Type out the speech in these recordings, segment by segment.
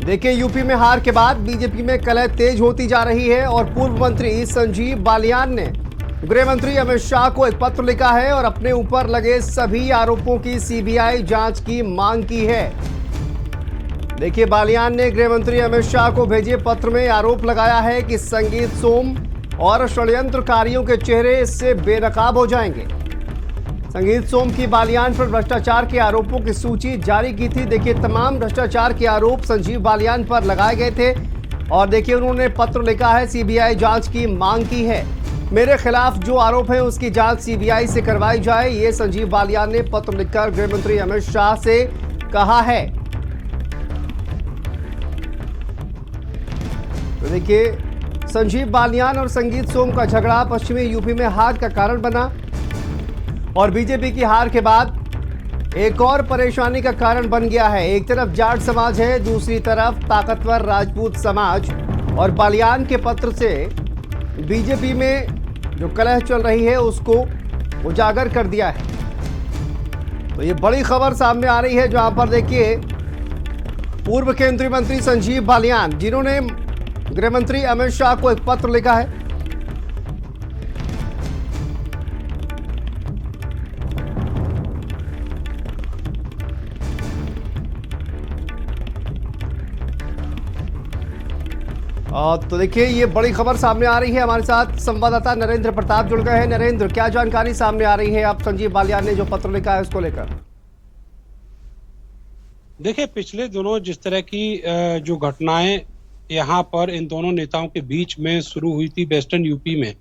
देखिए, यूपी में हार के बाद बीजेपी में कलह तेज होती जा रही है और पूर्व मंत्री संजीव बालियान ने गृह मंत्री अमित शाह को एक पत्र लिखा है और अपने ऊपर लगे सभी आरोपों की सीबीआई जांच की मांग की है। देखिए, बालियान ने गृह मंत्री अमित शाह को भेजे पत्र में आरोप लगाया है कि संगीत सोम और षड्यंत्रकारियों के चेहरे इससे बेनकाब हो जाएंगे। संगीत सोम की बालियान पर भ्रष्टाचार के आरोपों की सूची जारी की थी। देखिए, तमाम भ्रष्टाचार के आरोप संजीव बालियान पर लगाए गए थे और देखिए, उन्होंने पत्र लिखा है, सीबीआई जांच की मांग की है। मेरे खिलाफ जो आरोप है उसकी जांच सीबीआई से करवाई जाए, ये संजीव बालियान ने पत्र लिखकर गृह मंत्री अमित शाह से कहा है। तो देखिए, संजीव बालियान और संगीत सोम का झगड़ा पश्चिमी यूपी में हार का कारण बना और बीजेपी की हार के बाद एक और परेशानी का कारण बन गया है। एक तरफ जाट समाज है, दूसरी तरफ ताकतवर राजपूत समाज, और बालियान के पत्र से बीजेपी में जो कलह चल रही है उसको उजागर कर दिया है। तो ये बड़ी खबर सामने आ रही है, जहां पर देखिए, पूर्व केंद्रीय मंत्री संजीव बालियान, जिन्होंने गृह मंत्री अमित शाह को एक पत्र लिखा है, तो देखिए, ये बड़ी खबर सामने आ रही है। हमारे साथ संवाददाता नरेंद्र प्रताप जुड़ गए हैं। नरेंद्र, क्या जानकारी सामने आ रही है अब संजीव बालियान ने जो पत्र लिखा है उसको लेकर? देखिए, पिछले दिनों जिस तरह की जो घटनाएं यहाँ पर इन दोनों नेताओं के बीच में शुरू हुई थी वेस्टर्न यूपी में,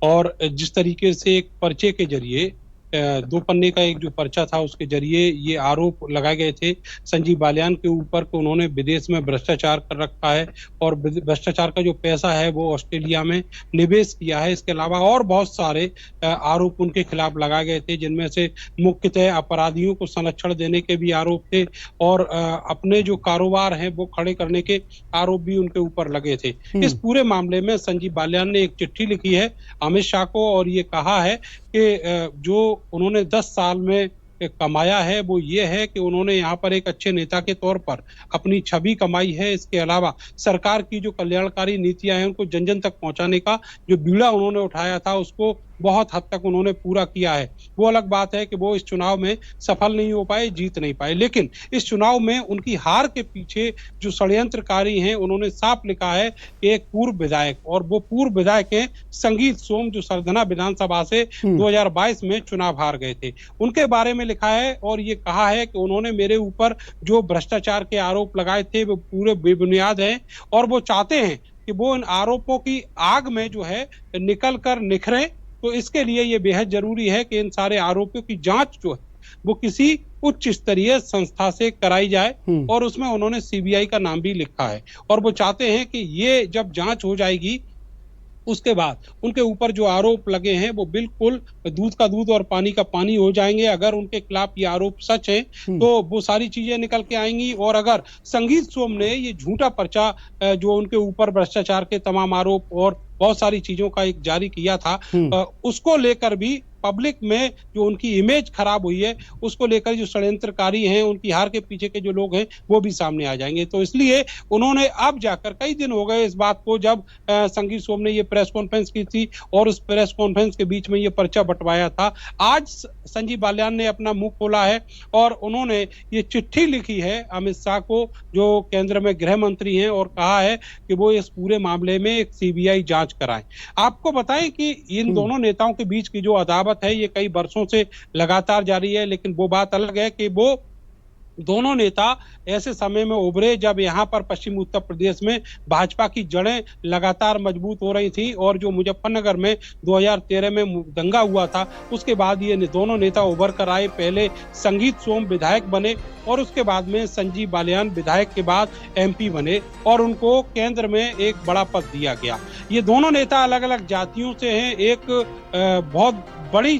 और जिस तरीके से एक पर्चे के जरिए, 2 पन्ने का एक जो पर्चा था उसके जरिए ये आरोप लगाए गए थे संजीव बालियान के ऊपर कि उन्होंने विदेश में भ्रष्टाचार कर रखा है और भ्रष्टाचार का जो पैसा है वो ऑस्ट्रेलिया में निवेश किया है। इसके अलावा और बहुत सारे आरोप उनके खिलाफ लगाए गए थे, जिनमें से मुख्यतः अपराधियों को संरक्षण देने के भी आरोप थे और अपने जो कारोबार हैं वो खड़े करने के आरोप भी उनके ऊपर लगे थे। इस पूरे मामले में संजीव बालियान ने एक चिट्ठी लिखी है अमित शाह को और ये कहा है कि जो उन्होंने 10 साल में कमाया है वो ये है कि उन्होंने यहाँ पर एक अच्छे नेता के तौर पर अपनी छवि कमाई है। इसके अलावा सरकार की जो कल्याणकारी नीतियां हैं उनको जन जन तक पहुंचाने का जो बीड़ा उन्होंने उठाया था उसको बहुत हद तक उन्होंने पूरा किया है। वो अलग बात है कि वो इस चुनाव में सफल नहीं हो पाए, जीत नहीं पाए, लेकिन इस चुनाव में उनकी हार के पीछे जो षड्यंत्रकारी हैं उन्होंने साफ लिखा है कि एक पूर्व विधायक, और वो पूर्व विधायक हैं संगीत सोम, जो सरधना विधानसभा से 2022 में चुनाव हार गए थे, उनके बारे में लिखा है। और ये कहा है कि उन्होंने मेरे ऊपर जो भ्रष्टाचार के आरोप लगाए थे वो पूरे बेबुनियाद हैं और वो चाहते हैं कि वो इन आरोपों की आग में जो है निकल कर निखरें। तो इसके लिए ये बेहद जरूरी है कि इन सारे आरोपों की जांच जो है वो किसी उच्च स्तरीय संस्था से कराई जाए और उसमें उन्होंने सीबीआई का नाम भी लिखा है और वो चाहते हैं कि ये जब जांच हो जाएगी उसके बाद उनके ऊपर जो आरोप लगे हैं वो बिल्कुल दूध का दूध और पानी का पानी हो जाएंगे। अगर उनके खिलाफ ये आरोप सच है तो वो सारी चीजें निकल के आएंगी, और अगर संगीत सोम ने ये झूठा पर्चा जो उनके ऊपर भ्रष्टाचार के तमाम आरोप और बहुत सारी चीजों का एक जारी किया था, उसको लेकर भी पब्लिक में जो उनकी इमेज खराब हुई है उसको लेकर जो षड्यंत्रकारी हैं, उनकी हार के पीछे के जो लोग हैं वो भी सामने आ जाएंगे। तो इसलिए उन्होंने अब जाकर, कई दिन हो गए इस बात को, जब संगीत सोम ने ये प्रेस कॉन्फ्रेंस की थी और उस प्रेस कॉन्फ्रेंस के बीच में ये पर्चा बंटवाया था, आज संजीव बालियान ने अपना मुंह खोला है और उन्होंने ये चिट्ठी लिखी है अमित शाह को, जो केंद्र में गृह मंत्री हैं, और कहा है कि वो इस पूरे मामले में एक सीबीआई जांच कराएं। आपको बताएं कि इन दोनों नेताओं के बीच की जो अदावत है ये कई वर्षों से लगातार जारी है, लेकिन वो बात अलग है कि वो दोनों नेता ऐसे समय में उभरे जब यहाँ पर पश्चिम उत्तर प्रदेश में भाजपा की जड़ें लगातार मजबूत हो रही थी और जो मुजफ्फरनगर में 2013 में दंगा हुआ था उसके बाद ये दोनों नेता उभर कर आए। पहले संगीत सोम विधायक बने और उसके बाद में संजीव बालियान विधायक के बाद एमपी बने और उनको केंद्र में एक बड़ा पद दिया गया। ये दोनों नेता अलग अलग जातियों से हैं, एक बहुत बड़ी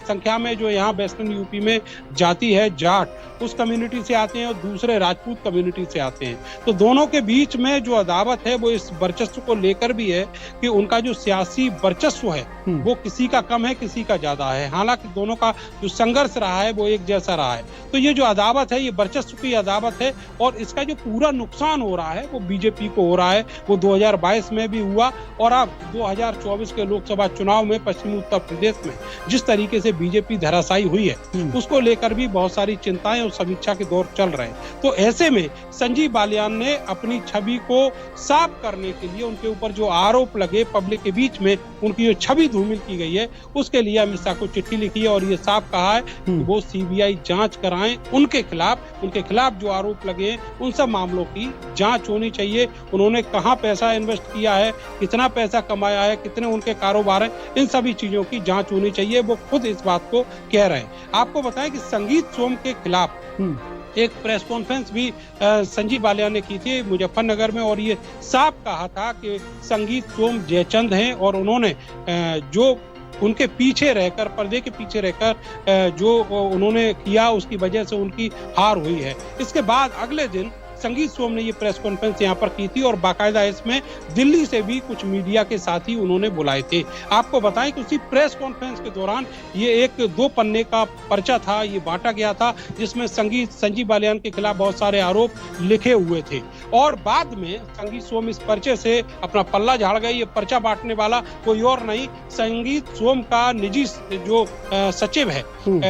संख्या में जो यहाँ वेस्टर्न यूपी में जाति है, जाट, उस कम्युनिटी से आते हैं और दूसरे राजपूत कम्युनिटी से आते हैं। तो दोनों के बीच में जो अदावत है वो इस वर्चस्व को लेकर भी है कि उनका जो सियासी वर्चस्व है वो किसी का कम है, किसी का ज्यादा है। हालांकि दोनों का जो संघर्ष रहा है वो एक जैसा रहा है। तो ये जो अदावत है, ये वर्चस्व की अदावत है और इसका जो पूरा नुकसान हो रहा है वो बीजेपी को हो रहा है। वो 2022 में भी हुआ और अब 2024 के लोकसभा चुनाव में पश्चिमी उत्तर प्रदेश में जिस तरीके से बीजेपी धराशायी हुई है उसको लेकर भी बहुत सारी चिंताएं और समीक्षा के दौर चल रहे हैं। तो ऐसे में संजीव बालियान ने अपनी छवि को साफ करने के लिए, उनके ऊपर जो आरोप लगे पब्लिक के बीच में, उनकी जो छवि धूमिल की गई है, उसके लिए अमित शाह को चिट्ठी लिखी है और ये साफ कहा है कि वो सीबीआई जांच कराएं। उनके खिलाफ जो आरोप लगे उन सब मामलों की जांच होनी चाहिए। उन्होंने कहां पैसा इन्वेस्ट किया है, कितना पैसा कमाया है, कितने उनके कारोबार हैं, इन सभी चीजों की जांच होनी चाहिए। वो खुद इस बात को कह रहे हैं। आपको बताएं कि संगीत सोम के खिलाफ एक प्रेस कॉन्फ्रेंस भी संजीव बालियान ने की थी मुजफ्फरनगर में और ये साफ कहा था कि संगीत सोम जयचंद हैं और उन्होंने जो उनके पीछे रहकर, पर्दे के पीछे रहकर जो उन्होंने किया उसकी वजह से उनकी हार हुई है। इसके बाद अगले दिन संगीत सोम ने ये प्रेस कॉन्फ्रेंस यहाँ पर की थी और बाकायदा इसमें दिल्ली से भी कुछ मीडिया के साथी उन्होंने बुलाए थे। आपको बताएं कि उसी प्रेस कॉन्फ्रेंस के दौरान ये एक 2 पन्ने का पर्चा था, ये बांटा गया था, जिसमें संजीव बालियान के खिलाफ बहुत सारे आरोप लिखे हुए थे और बाद में संगीत सोम इस पर्चे से अपना पल्ला झाड़ गए। ये पर्चा बांटने वाला कोई और नहीं, संगीत सोम का निजी जो सचिव है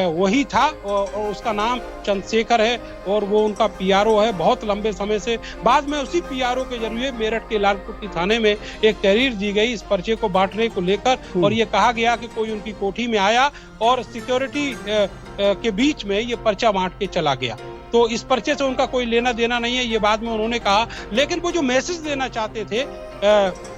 वही था और उसका नाम चंद्रशेखर है और वो उनका पीआरओ है बहुत लंबे समय से। बाद में उसी पीआरओ के जरिए मेरठ के लालकुटी थाने में एक तहरीर दी गई इस पर्चे को बांटने को लेकर और ये कहा गया कि कोई उनकी कोठी में आया और सिक्योरिटी के बीच में ये पर्चा बांट के चला गया। तो इस पर्चे से उनका कोई लेना देना नहीं है, ये बाद में उन्होंने कहा। लेकिन वो जो मैसेज देना चाहते थे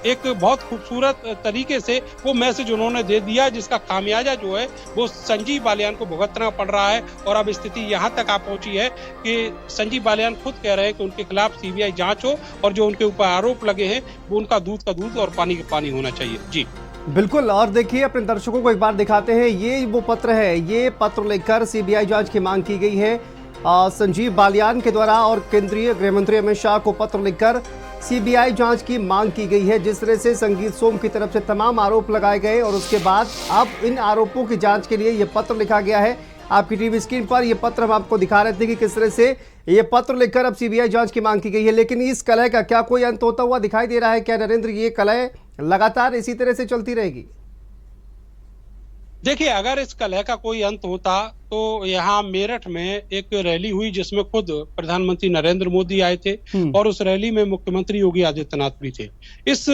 एक बहुत खूबसूरत तरीके से वो मैसेज उन्होंने दे दिया, जिसका खामियाजा जो है वो संजीव बालियान को भुगतना पड़ रहा है। और अब स्थिति यहाँ तक आ पहुंची है कि संजीव बालियान खुद कह रहे हैं कि उनके खिलाफ सीबीआई जांच हो और जो उनके ऊपर आरोप लगे हैं वो उनका दूध का दूध और पानी का पानी होना चाहिए। जी बिल्कुल। और देखिए, अपने दर्शकों को एक बार दिखाते हैं, ये वो पत्र है, ये पत्र लेकर सीबीआई जांच की मांग की गई है संजीव बालियान के द्वारा और केंद्रीय गृह मंत्री अमित शाह को पत्र लिखकर सीबीआई जांच की मांग की गई है। जिस तरह से संगीत सोम की तरफ से तमाम आरोप लगाए गए और उसके बाद अब इन आरोपों की जांच के लिए यह पत्र लिखा गया है। आपकी टीवी स्क्रीन पर यह पत्र हम आपको दिखा रहे थे कि किस तरह से ये पत्र लिखकर अब सीबीआई जांच की मांग की गई है। लेकिन इस कलह का क्या कोई अंत होता हुआ दिखाई दे रहा है क्या नरेंद्र? ये कलह लगातार इसी तरह से चलती रहेगी? देखिए, अगर इस कलह का कोई अंत होता तो यहाँ मेरठ में एक रैली हुई जिसमें खुद प्रधानमंत्री नरेंद्र मोदी आए थे और उस रैली में मुख्यमंत्री योगी आदित्यनाथ भी थे। इस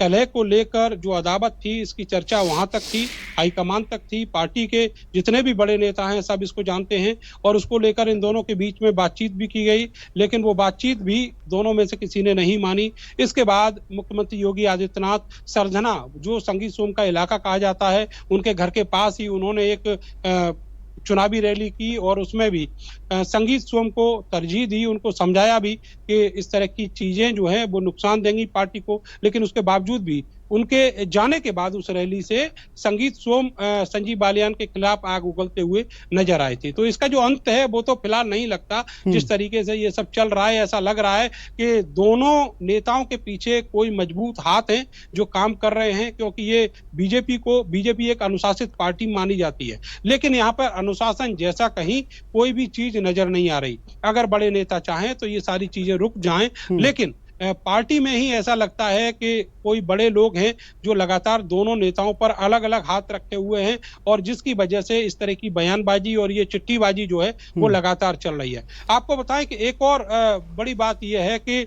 कलह को लेकर जो अदावत थी, इसकी चर्चा वहां तक थी, हाईकमान तक थी, पार्टी के जितने भी बड़े नेता हैं सब इसको जानते हैं और उसको लेकर इन दोनों के बीच में बातचीत भी की गई, लेकिन वो बातचीत भी दोनों में से किसी ने नहीं मानी। इसके बाद मुख्यमंत्री योगी आदित्यनाथ सरधना, जो संगीत सोम का इलाका कहा जाता है, उनके घर के पास ही उन्होंने एक चुनावी रैली की और उसमें भी संगीत सोम को तरजीह दी, उनको समझाया भी कि इस तरह की चीजें जो हैं वो नुकसान देंगी पार्टी को। लेकिन उसके बावजूद भी उनके जाने के बाद उस रैली से संगीत सोम संजीव बालियान के खिलाफ आग उगलते हुए नजर आए थे। तो इसका जो अंत है वो तो फिलहाल नहीं लगता। जिस तरीके से ये सब चल रहा है, ऐसा लग रहा है कि दोनों नेताओं के पीछे कोई मजबूत हाथ है जो काम कर रहे हैं, क्योंकि ये बीजेपी एक अनुशासित पार्टी मानी जाती है, लेकिन यहाँ पर अनुशासन जैसा कहीं कोई भी चीज नजर नहीं आ रही। अगर बड़े नेता चाहें तो ये सारी चीजें रुक जाएं, लेकिन पार्टी में ही ऐसा लगता है कि कोई बड़े लोग हैं जो लगातार दोनों नेताओं पर अलग अलग हाथ रखे हुए हैं और जिसकी वजह से इस तरह की बयानबाजी और ये चिट्ठीबाजी जो है वो लगातार चल रही है। आपको बताएं कि एक और बड़ी बात यह है कि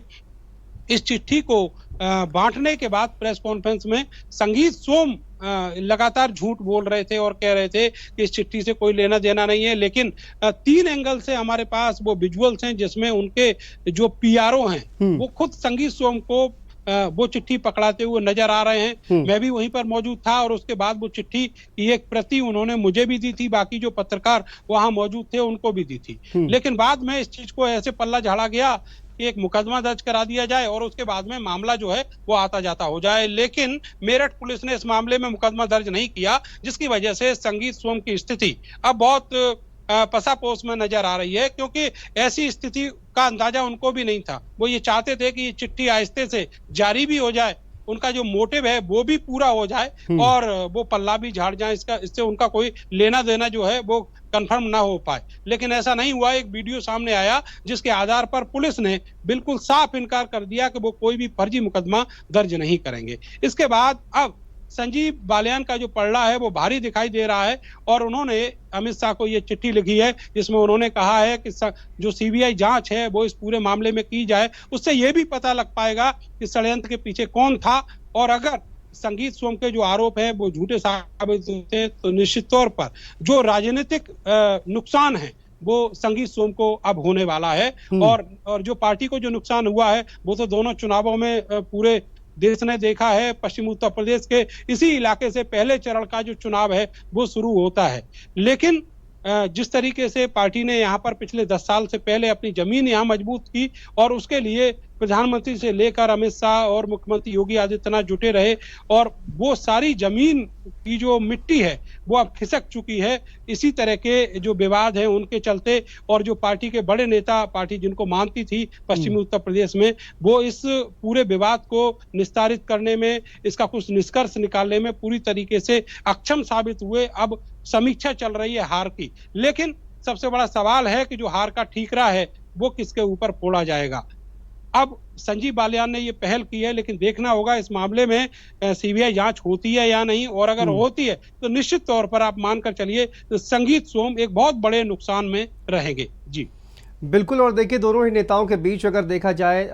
इस चिट्ठी को बांटने के बाद प्रेस कॉन्फ्रेंस में संगीत सोम लगातार झूठ बोल रहे थे और कह रहे थे कि इस चिट्ठी से कोई लेना देना नहीं है। लेकिन 3 एंगल से हमारे पास वो विजुअल्स हैं जिसमें उनके जो पीआरओ हैं वो खुद संगीत सोम को वो चिट्ठी पकड़ाते हुए नजर आ रहे हैं। मैं भी वहीं पर मौजूद था और उसके बाद वो चिट्ठी की एक प्रति उन्होंने मुझे भी दी थी, बाकी जो पत्रकार वहां मौजूद थे उनको भी दी थी। लेकिन बाद में इस चीज को ऐसे पल्ला झाड़ा गया कि एक मुकदमा दर्ज करा दिया जाए और उसके बाद में मामला जो है वो आता जाता हो जाए। लेकिन मेरठ पुलिस ने इस मामले में मुकदमा दर्ज नहीं किया, जिसकी वजह से संगीत सोम की स्थिति अब बहुत पसापोस में नजर आ रही है, क्योंकि ऐसी स्थिति का अंदाजा उनको भी नहीं था। वो ये चाहते थे कि ये चिट्ठी आहिस्ते से जारी भी हो जाए, उनका जो मोटिव है वो भी पूरा हो जाए और वो पल्ला भी झाड़ जाए, इससे उनका कोई लेना देना जो है वो कंफर्म ना हो पाए। लेकिन ऐसा नहीं हुआ। एक वीडियो सामने आया जिसके आधार पर पुलिस ने बिल्कुल साफ इनकार कर दिया कि वो कोई भी फर्जी मुकदमा दर्ज नहीं करेंगे। इसके बाद अब संजीव बालियान का जो पलड़ा है वो भारी दिखाई दे रहा है और उन्होंने अमित शाह को ये चिट्ठी लिखी है, जिसमें उन्होंने कहा है कि जो सीबीआई जांच है वो इस पूरे मामले में की जाए। उससे ये भी पता लग पाएगा कि षड्यंत्र के पीछे कौन था, और अगर संगीत सोम के जो आरोप है वो झूठे साबित होते हैं तो निश्चित तौर पर जो राजनीतिक नुकसान है वो संगीत सोम को अब होने वाला है। और जो पार्टी को जो नुकसान हुआ है वो तो दोनों चुनावों में पूरे देश ने देखा है। पश्चिम उत्तर प्रदेश के इसी इलाके से पहले चरण का जो चुनाव है वो शुरू होता है। लेकिन जिस तरीके से पार्टी ने यहाँ पर पिछले 10 साल से पहले अपनी जमीन यहाँ मजबूत की और उसके लिए प्रधानमंत्री से लेकर अमित शाह और मुख्यमंत्री योगी आदित्यनाथ जुटे रहे, और वो सारी जमीन की जो मिट्टी है वो अब खिसक चुकी है इसी तरह के जो विवाद हैं उनके चलते। और जो पार्टी के बड़े नेता, पार्टी जिनको मानती थी पश्चिमी उत्तर प्रदेश में, वो इस पूरे विवाद को निस्तारित करने में, इसका कुछ निष्कर्ष निकालने में पूरी तरीके से अक्षम साबित हुए। अब समीक्षा चल रही है हार की, लेकिन सबसे बड़ा सवाल है कि जो हार का ठीकरा है वो किसके ऊपर फोड़ा जाएगा। अब संजीव बालियान ने ये पहल की है, लेकिन देखना होगा इस मामले में सीबीआई जांच होती है या नहीं, और अगर होती है तो निश्चित तौर पर आप मानकर चलिए तो संगीत सोम एक बहुत बड़े नुकसान में रहेंगे। जी बिल्कुल। और देखिए दोनों ही नेताओं के बीच अगर देखा जाए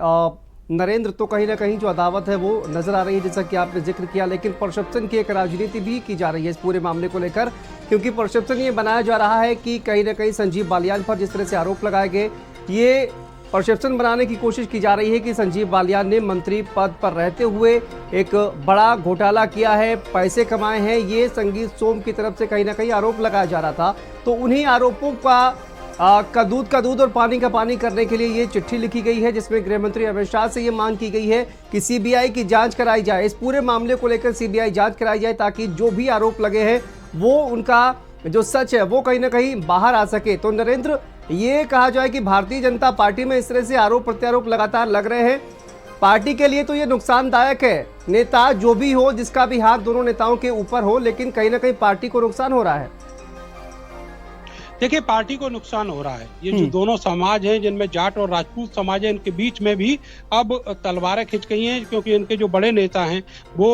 नरेंद्र, तो कहीं ना कहीं जो अदावत है वो नजर आ रही है जैसा कि आपने जिक्र किया, लेकिन परसेप्शन की एक राजनीति भी की जा रही है इस पूरे मामले को लेकर, क्योंकि परसेप्शन ये बनाया जा रहा है कि कहीं ना कहीं संजीव बालियान पर जिस तरह से आरोप लगाए गए, ये परसेप्शन बनाने की कोशिश की जा रही है कि संजीव बालियान ने मंत्री पद पर रहते हुए एक बड़ा घोटाला किया है, पैसे कमाए हैं। ये संगीत सोम की तरफ से कहीं ना कहीं आरोप लगाया जा रहा था। तो उन्हीं आरोपों का दूध का दूध और पानी का पानी करने के लिए ये चिट्ठी लिखी गई है, जिसमें गृह मंत्री अमित शाह से ये मांग की गई है कि सीबीआई की जांच कराई जाए, इस पूरे मामले को लेकर सीबीआई जांच कराई जाए, ताकि जो भी आरोप लगे हैं वो उनका जो सच है वो कहीं ना कहीं बाहर आ सके। तो नरेंद्र, ये कहा जाए कि भारतीय जनता पार्टी में इस तरह से आरोप प्रत्यारोप लगातार लग रहे हैं, पार्टी के लिए तो ये नुकसानदायक है। नेता जो भी हो, जिसका भी हाथ दोनों नेताओं के ऊपर हो, लेकिन कहीं ना कहीं पार्टी को नुकसान हो रहा है। देखिए, पार्टी को नुकसान हो रहा है। ये जो दोनों समाज हैं, जिनमें जाट और राजपूत समाज है, इनके बीच में भी अब तलवारें खिंच गई हैं, क्योंकि इनके जो बड़े नेता हैं वो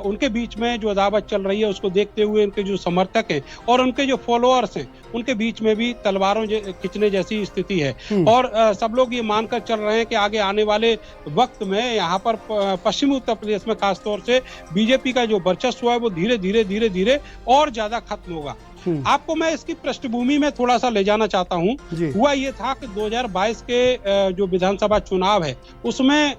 उनके बीच में जो अदावत चल रही है उसको देखते हुए इनके जो समर्थक हैं और उनके जो फॉलोअर्स हैं उनके बीच में भी तलवारों खिंचने जैसी स्थिति है। और सब लोग ये मानकर चल रहे हैं कि आगे आने वाले वक्त में यहाँ पर पश्चिमी उत्तर प्रदेश में खासतौर से बीजेपी का जो वर्चस्व है वो धीरे धीरे और ज्यादा खत्म होगा। आपको मैं इसकी पृष्ठभूमि में थोड़ा सा ले जाना चाहता हूँ। हुआ ये था कि 2022 के जो विधानसभा चुनाव है उसमें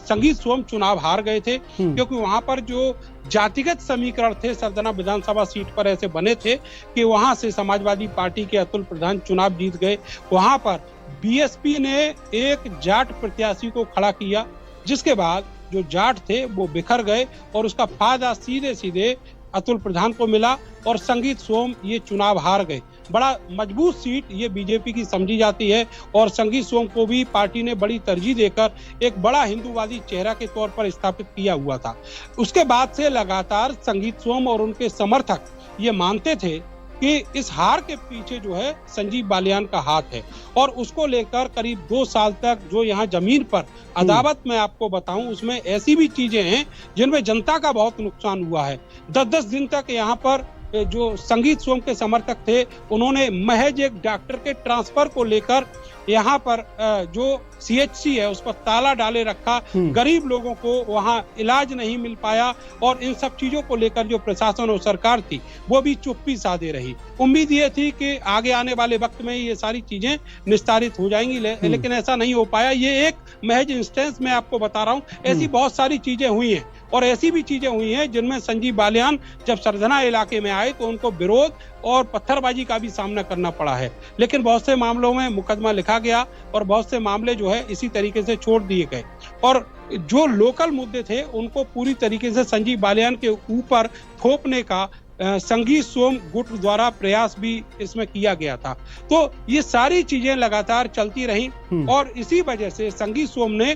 संगीत सोम चुनाव हार गए थे, क्योंकि वहां पर जो जातिगत समीकरण थे सरदना विधानसभा सीट पर ऐसे बने थे कि वहां से समाजवादी पार्टी के अतुल प्रधान चुनाव जीत गए। वहां पर बीएसपी ने एक जाट प्रत्याशी को खड़ा किया, जिसके बाद जो जाट थे वो बिखर गए और उसका फायदा सीधे अतुल प्रधान को मिला और संगीत सोम ये चुनाव हार गए। बड़ा मजबूत सीट ये बीजेपी की समझी जाती है और संगीत सोम को भी पार्टी ने बड़ी तरजीह देकर एक बड़ा हिंदूवादी चेहरा के तौर पर स्थापित किया हुआ था। उसके बाद से लगातार संगीत सोम और उनके समर्थक ये मानते थे कि इस हार के पीछे जो है संजीव बालियान का हाथ है, और उसको लेकर करीब 2 साल तक जो यहाँ जमीन पर अदावत मैं आपको बताऊं उसमें ऐसी भी चीजें हैं जिनमें जनता का बहुत नुकसान हुआ है। 10-10 दिन तक यहाँ पर जो संगीत सोम के समर्थक थे उन्होंने महज एक डॉक्टर के ट्रांसफर को लेकर यहाँ पर जो सीएचसी है उस पर ताला डाले रखा, गरीब लोगों को वहाँ इलाज नहीं मिल पाया, और इन सब चीजों को लेकर जो प्रशासन और सरकार थी वो भी चुप्पी साधे रही। उम्मीद ये थी कि आगे आने वाले वक्त में ये सारी चीजें निस्तारित हो जाएंगी, लेकिन ऐसा नहीं हो पाया। ये एक महज इंस्टेंस मैं आपको बता रहा हूँ, ऐसी बहुत सारी चीजें हुई हैं। और ऐसी भी चीजें हुई हैं जिनमें संजीव बालियान जब सरधना इलाके में आए तो उनको विरोध और पत्थरबाजी का भी सामना करना पड़ा है। लेकिन बहुत से मामलों में मुकदमा लिखा गया और बहुत से मामले जो है इसी तरीके से छोड़ दिए गए और जो लोकल मुद्दे थे उनको पूरी तरीके से संजीव बालियान के ऊपर थोपने का संगीत सोम गुट द्वारा प्रयास भी इसमें किया गया था। तो ये सारी चीजें लगातार चलती रही और इसी वजह से संगीत सोम ने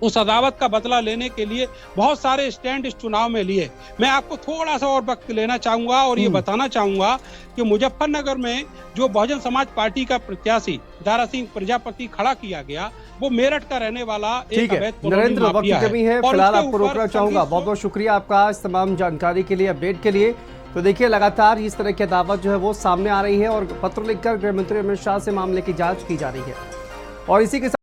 उस अदावत का बदला लेने के लिए बहुत सारे स्टैंड इस चुनाव में लिए। मैं आपको थोड़ा सा और वक्त लेना चाहूंगा और ये बताना चाहूंगा कि मुजफ्फरनगर में जो बहुजन समाज पार्टी का प्रत्याशी दारा सिंह प्रजापति खड़ा किया गया वो मेरठ का रहने वाला एक अवैध नरेंद्र, वक्त की कमी है, फिलहाल आपको रोकना चाहूंगा। बहुत बहुत शुक्रिया आपका इस तमाम जानकारी के लिए, अपडेट के लिए। तो देखिए लगातार इस तरह की दावत जो है वो सामने आ रही है और पत्र लिखकर गृह मंत्री अमित शाह से मामले की जांच की जा रही है और इसी के